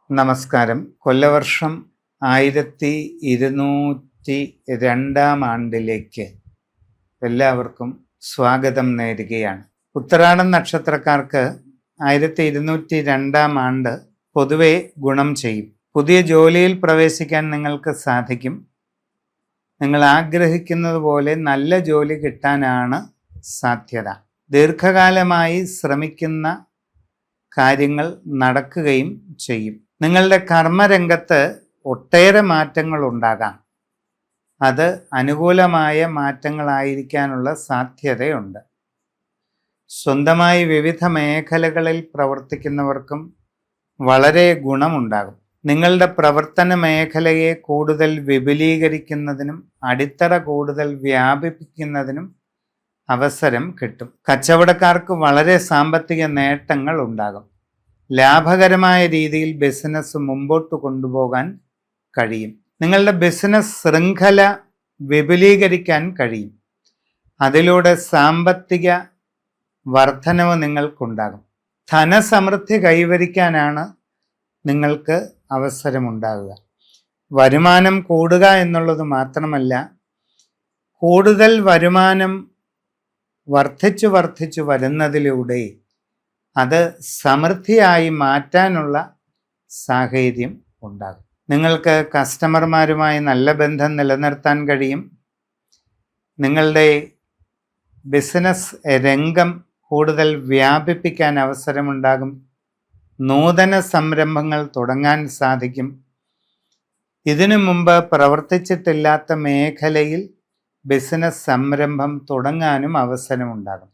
നമസ്കാരം. കൊല്ലവർഷം 1202 എല്ലാവർക്കും സ്വാഗതം നേരുകയാണ്. ഉത്തരാടം നക്ഷത്രക്കാർക്ക് 1202 പൊതുവെ ഗുണം ചെയ്യും. പുതിയ ജോലിയിൽ പ്രവേശിക്കാൻ നിങ്ങൾക്ക് സാധിക്കും. നിങ്ങൾ ആഗ്രഹിക്കുന്നത് പോലെ നല്ല ജോലി കിട്ടാനാണ് സാധ്യത. ദീർഘകാലമായി ശ്രമിക്കുന്ന കാര്യങ്ങൾ നടക്കുകയും ചെയ്യും. നിങ്ങളുടെ കർമ്മരംഗത്ത് ഒട്ടേറെ മാറ്റങ്ങൾ ഉണ്ടാകാം. അത് അനുകൂലമായ മാറ്റങ്ങളായിരിക്കാനുള്ള സാധ്യതയുണ്ട്. സ്വന്തമായി വിവിധ മേഖലകളിൽ പ്രവർത്തിക്കുന്നവർക്കും വളരെ ഗുണമുണ്ടാകും. നിങ്ങളുടെ പ്രവർത്തന മേഖലയെ കൂടുതൽ വിപുലീകരിക്കുന്നതിനും അടിത്തറ കൂടുതൽ വ്യാപിപ്പിക്കുന്നതിനും അവസരം കിട്ടും. കച്ചവടക്കാർക്ക് വളരെ സാമ്പത്തിക നേട്ടങ്ങൾ ഉണ്ടാകും. ലാഭകരമായ രീതിയിൽ ബിസിനസ് മുമ്പോട്ട് കൊണ്ടുപോകാൻ കഴിയും. നിങ്ങളുടെ ബിസിനസ് ശൃംഖല വിപുലീകരിക്കാൻ കഴിയും. അതിലൂടെ സാമ്പത്തിക വർധനവ് നിങ്ങൾക്കുണ്ടാകും. ധനസമൃദ്ധി കൈവരിക്കാനാണ് നിങ്ങൾക്ക് അവസരമുണ്ടാകുക. വരുമാനം കൂടുക എന്നുള്ളത് മാത്രമല്ല, കൂടുതൽ വരുമാനം വർദ്ധിച്ചു വരുന്നതിലൂടെ അത് സമൃദ്ധിയായി മാറ്റാനുള്ള സാഹചര്യം ഉണ്ടാകും. നിങ്ങൾക്ക് കസ്റ്റമർമാരുമായി നല്ല ബന്ധം നിലനിർത്താൻ കഴിയും. നിങ്ങളുടെ ബിസിനസ് രംഗം കൂടുതൽ വ്യാപിപ്പിക്കാൻ അവസരമുണ്ടാകും. നൂതന സംരംഭങ്ങൾ തുടങ്ങാൻ സാധിക്കും. ഇതിനു മുമ്പ് പ്രവർത്തിച്ചിട്ടില്ലാത്ത മേഖലയിൽ ബിസിനസ് സംരംഭം തുടങ്ങാനും അവസരമുണ്ടാകും.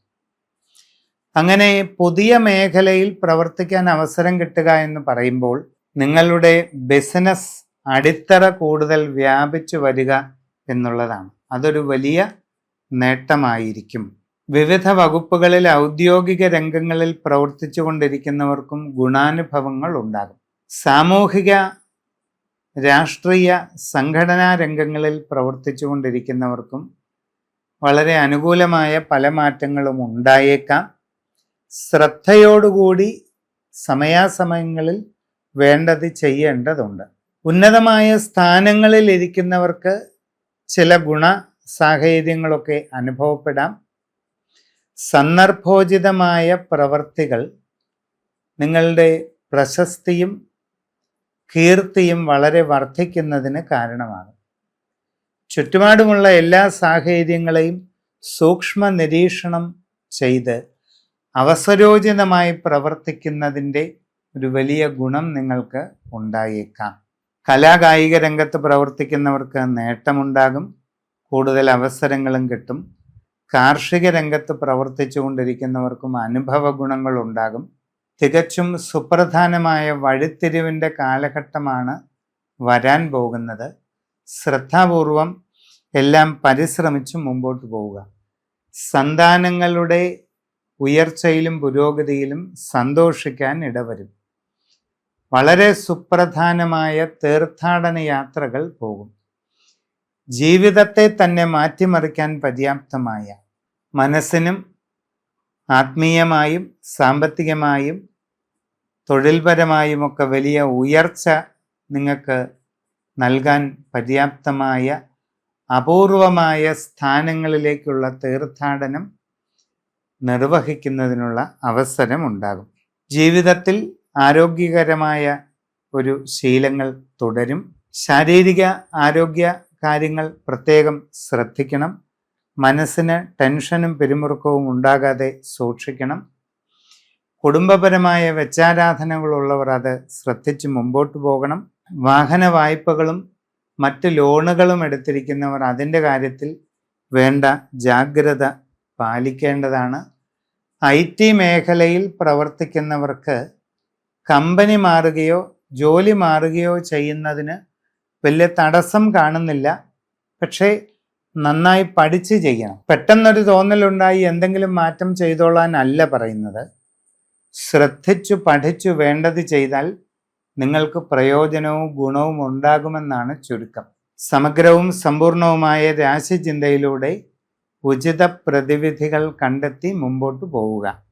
അങ്ങനെ പുതിയ മേഖലയിൽ പ്രവർത്തിക്കാൻ അവസരം കിട്ടുക എന്ന് പറയുമ്പോൾ നിങ്ങളുടെ ബിസിനസ് അടിത്തറ കൂടുതൽ വ്യാപിച്ചു വരിക എന്നുള്ളതാണ്. അതൊരു വലിയ നേട്ടമായിരിക്കും. വിവിധ വകുപ്പുകളിൽ ഔദ്യോഗിക രംഗങ്ങളിൽ പ്രവർത്തിച്ചു കൊണ്ടിരിക്കുന്നവർക്കും ഗുണാനുഭവങ്ങൾ ഉണ്ടാകും. സാമൂഹിക രാഷ്ട്രീയ സംഘടനാ രംഗങ്ങളിൽ പ്രവർത്തിച്ചു കൊണ്ടിരിക്കുന്നവർക്കും വളരെ അനുകൂലമായ പല മാറ്റങ്ങളും ഉണ്ടായേക്കാം. ശ്രദ്ധയോടുകൂടി സമയാസമയങ്ങളിൽ വേണ്ടത് ചെയ്യേണ്ടതുണ്ട്. ഉന്നതമായ സ്ഥാനങ്ങളിൽ ഇരിക്കുന്നവർക്ക് ചില ഗുണ സാഹചര്യങ്ങളൊക്കെ അനുഭവപ്പെടാം. സന്ദർഭോചിതമായ പ്രവർത്തികൾ നിങ്ങളുടെ പ്രശസ്തിയും കീർത്തിയും വളരെ വർദ്ധിക്കുന്നതിന് കാരണമാകും. ചുറ്റുപാടുമുള്ള എല്ലാ സാഹചര്യങ്ങളെയും സൂക്ഷ്മ നിരീക്ഷണം ചെയ്ത് അവസരോചിതമായി പ്രവർത്തിക്കുന്നതിൻ്റെ ഒരു വലിയ ഗുണം നിങ്ങൾക്ക് ഉണ്ടായേക്കാം. കലാകായിക രംഗത്ത് പ്രവർത്തിക്കുന്നവർക്ക് നേട്ടമുണ്ടാകും. കൂടുതൽ അവസരങ്ങളും കിട്ടും. കാർഷിക രംഗത്ത് പ്രവർത്തിച്ചു കൊണ്ടിരിക്കുന്നവർക്കും അനുഭവ ഗുണങ്ങൾ ഉണ്ടാകും. തികച്ചും സുപ്രധാനമായ വഴിത്തിരിവിൻ്റെ കാലഘട്ടമാണ് വരാൻ പോകുന്നത്. ശ്രദ്ധാപൂർവം എല്ലാം പരിശ്രമിച്ച് മുമ്പോട്ട് പോവുക. സന്താനങ്ങളുടെ ഉയർച്ചയിലും പുരോഗതിയിലും സന്തോഷിക്കാൻ ഇടവരും. വളരെ സുപ്രധാനമായ തീർത്ഥാടന യാത്രകൾ പോകും. ജീവിതത്തെ തന്നെ മാറ്റിമറിക്കാൻ പര്യാപ്തമായ മനസ്സിനും ആത്മീയമായും സാമ്പത്തികമായും തൊഴിൽപരമായുമൊക്കെ വലിയ ഉയർച്ച നിങ്ങൾക്ക് നൽകാൻ പര്യാപ്തമായ അപൂർവമായ സ്ഥാനങ്ങളിലേക്കുള്ള തീർത്ഥാടനം നിർവഹിക്കുന്നതിനുള്ള അവസരമുണ്ടാകും. ജീവിതത്തിൽ ആരോഗ്യകരമായ ഒരു ശീലങ്ങൾ തുടരും. ശാരീരിക ആരോഗ്യ കാര്യങ്ങൾ പ്രത്യേകം ശ്രദ്ധിക്കണം. മനസ്സിന് ടെൻഷനും പിരിമുറുക്കവും ഉണ്ടാകാതെ സൂക്ഷിക്കണം. കുടുംബപരമായ വെച്ചാരാധനകളുള്ളവർ അത് ശ്രദ്ധിച്ച് മുമ്പോട്ട് പോകണം. വാഹന വായ്പകളും മറ്റ് ലോണുകളും എടുത്തിരിക്കുന്നവർ അതിൻ്റെ കാര്യത്തിൽ വേണ്ട ജാഗ്രത പാലിക്കേണ്ടതാണ്. IT മേഖലയിൽ പ്രവർത്തിക്കുന്നവർക്ക് കമ്പനി മാറുകയോ ജോലി മാറുകയോ ചെയ്യുന്നതിന് വലിയ തടസ്സം കാണുന്നില്ല. പക്ഷേ നന്നായി പഠിച്ച് ചെയ്യണം. പെട്ടെന്നൊരു തോന്നലുണ്ടായി എന്തെങ്കിലും മാറ്റം ചെയ്തോളാൻ അല്ല പറയുന്നത്. ശ്രദ്ധിച്ചു പഠിച്ചു വേണ്ടത് ചെയ്താൽ നിങ്ങൾക്ക് പ്രയോജനവും ഗുണവും ഉണ്ടാകുമെന്നാണ് ചുരുക്കം. സമഗ്രവും സമ്പൂർണവുമായ രാശിചിന്തയിലൂടെ ഉചിത പ്രതിവിധികൾ കണ്ടെത്തി മുമ്പോട്ട് പോവുക.